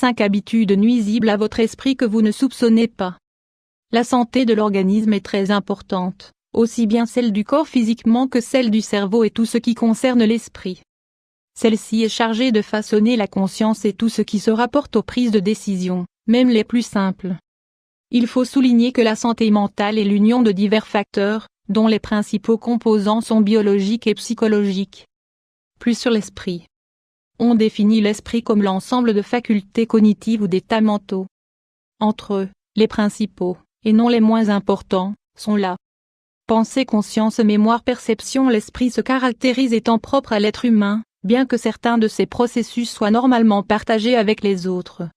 5 habitudes nuisibles à votre esprit que vous ne soupçonnez pas. La santé de l'organisme est très importante, aussi bien celle du corps physiquement que celle du cerveau et tout ce qui concerne l'esprit. Celle-ci est chargée de façonner la conscience et tout ce qui se rapporte aux prises de décision, même les plus simples. Il faut souligner que la santé mentale est l'union de divers facteurs, dont les principaux composants sont biologiques et psychologiques. Plus sur l'esprit. On définit l'esprit comme l'ensemble de facultés cognitives ou d'états mentaux. Entre eux, les principaux, et non les moins importants, sont là. Pensée, conscience, mémoire, perception. L'esprit se caractérise étant propre à l'être humain, bien que certains de ces processus soient normalement partagés avec les autres.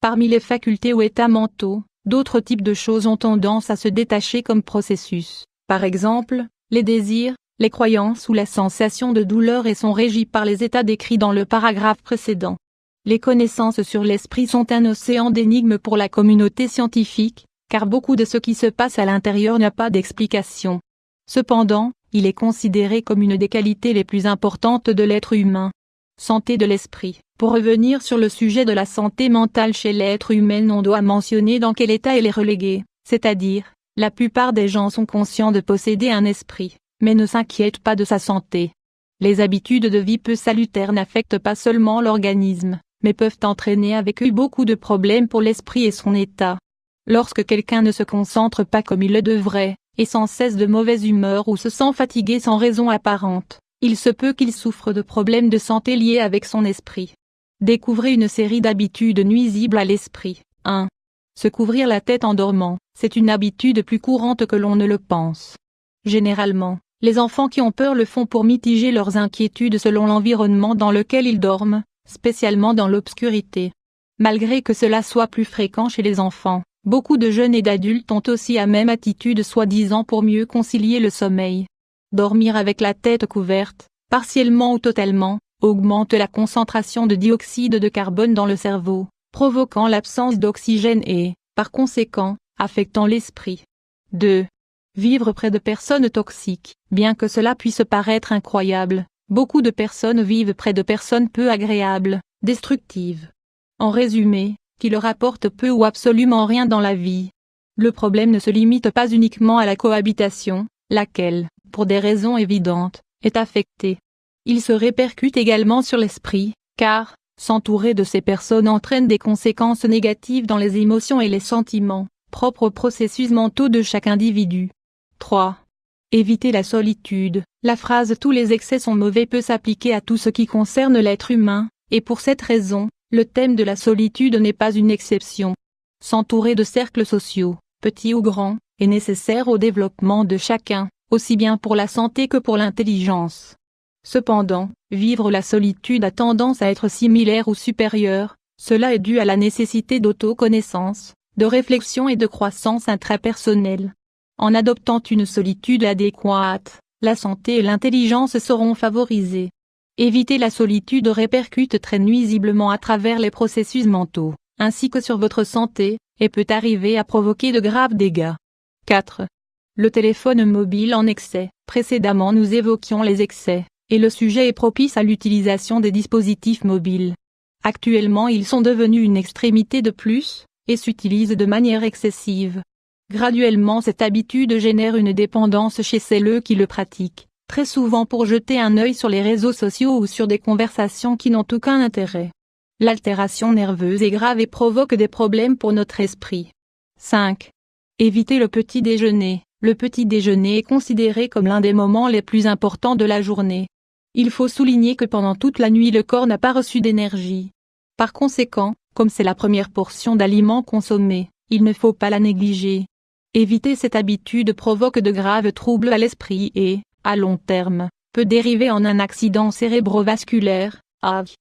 Parmi les facultés ou états mentaux, d'autres types de choses ont tendance à se détacher comme processus. Par exemple, les désirs, les croyances ou la sensation de douleur et sont régis par les états décrits dans le paragraphe précédent. Les connaissances sur l'esprit sont un océan d'énigmes pour la communauté scientifique, car beaucoup de ce qui se passe à l'intérieur n'a pas d'explication. Cependant, il est considéré comme une des qualités les plus importantes de l'être humain. Santé de l'esprit. Pour revenir sur le sujet de la santé mentale chez l'être humain, on doit mentionner dans quel état elle est reléguée, c'est-à-dire, la plupart des gens sont conscients de posséder un esprit, mais ne s'inquiètent pas de sa santé. Les habitudes de vie peu salutaires n'affectent pas seulement l'organisme, mais peuvent entraîner avec eux beaucoup de problèmes pour l'esprit et son état. Lorsque quelqu'un ne se concentre pas comme il le devrait, et sans cesse de mauvaise humeur ou se sent fatigué sans raison apparente, il se peut qu'il souffre de problèmes de santé liés avec son esprit. Découvrez une série d'habitudes nuisibles à l'esprit. 1. Se couvrir la tête en dormant, c'est une habitude plus courante que l'on ne le pense. Généralement, les enfants qui ont peur le font pour mitiger leurs inquiétudes selon l'environnement dans lequel ils dorment, spécialement dans l'obscurité. Malgré que cela soit plus fréquent chez les enfants, beaucoup de jeunes et d'adultes ont aussi la même attitude soi-disant pour mieux concilier le sommeil. Dormir avec la tête couverte, partiellement ou totalement, augmente la concentration de dioxyde de carbone dans le cerveau, provoquant l'absence d'oxygène et, par conséquent, affectant l'esprit. 2. Vivre près de personnes toxiques. Bien que cela puisse paraître incroyable, beaucoup de personnes vivent près de personnes peu agréables, destructives. En résumé, qui leur apportent peu ou absolument rien dans la vie. Le problème ne se limite pas uniquement à la cohabitation, laquelle, pour des raisons évidentes, est affectée. Il se répercute également sur l'esprit, car, s'entourer de ces personnes entraîne des conséquences négatives dans les émotions et les sentiments, propres aux processus mentaux de chaque individu. 3. Éviter la solitude. La phrase « tous les excès sont mauvais » peut s'appliquer à tout ce qui concerne l'être humain, et pour cette raison, le thème de la solitude n'est pas une exception. S'entourer de cercles sociaux, petits ou grands, est nécessaire au développement de chacun, aussi bien pour la santé que pour l'intelligence. Cependant, vivre la solitude a tendance à être similaire ou supérieure, cela est dû à la nécessité d'autoconnaissance, de réflexion et de croissance intrapersonnelle. En adoptant une solitude adéquate, la santé et l'intelligence seront favorisées. Éviter la solitude répercute très nuisiblement à travers les processus mentaux, ainsi que sur votre santé, et peut arriver à provoquer de graves dégâts. 4. Le téléphone mobile en excès. Précédemment nous évoquions les excès, et le sujet est propice à l'utilisation des dispositifs mobiles. Actuellement ils sont devenus une extrémité de plus, et s'utilisent de manière excessive. Graduellement cette habitude génère une dépendance chez celles qui le pratiquent, très souvent pour jeter un œil sur les réseaux sociaux ou sur des conversations qui n'ont aucun intérêt. L'altération nerveuse est grave et provoque des problèmes pour notre esprit. 5. Éviter le petit déjeuner. Le petit déjeuner est considéré comme l'un des moments les plus importants de la journée. Il faut souligner que pendant toute la nuit le corps n'a pas reçu d'énergie. Par conséquent, comme c'est la première portion d'aliments consommée, il ne faut pas la négliger. Éviter cette habitude provoque de graves troubles à l'esprit et, à long terme, peut dériver en un accident cérébrovasculaire, AV.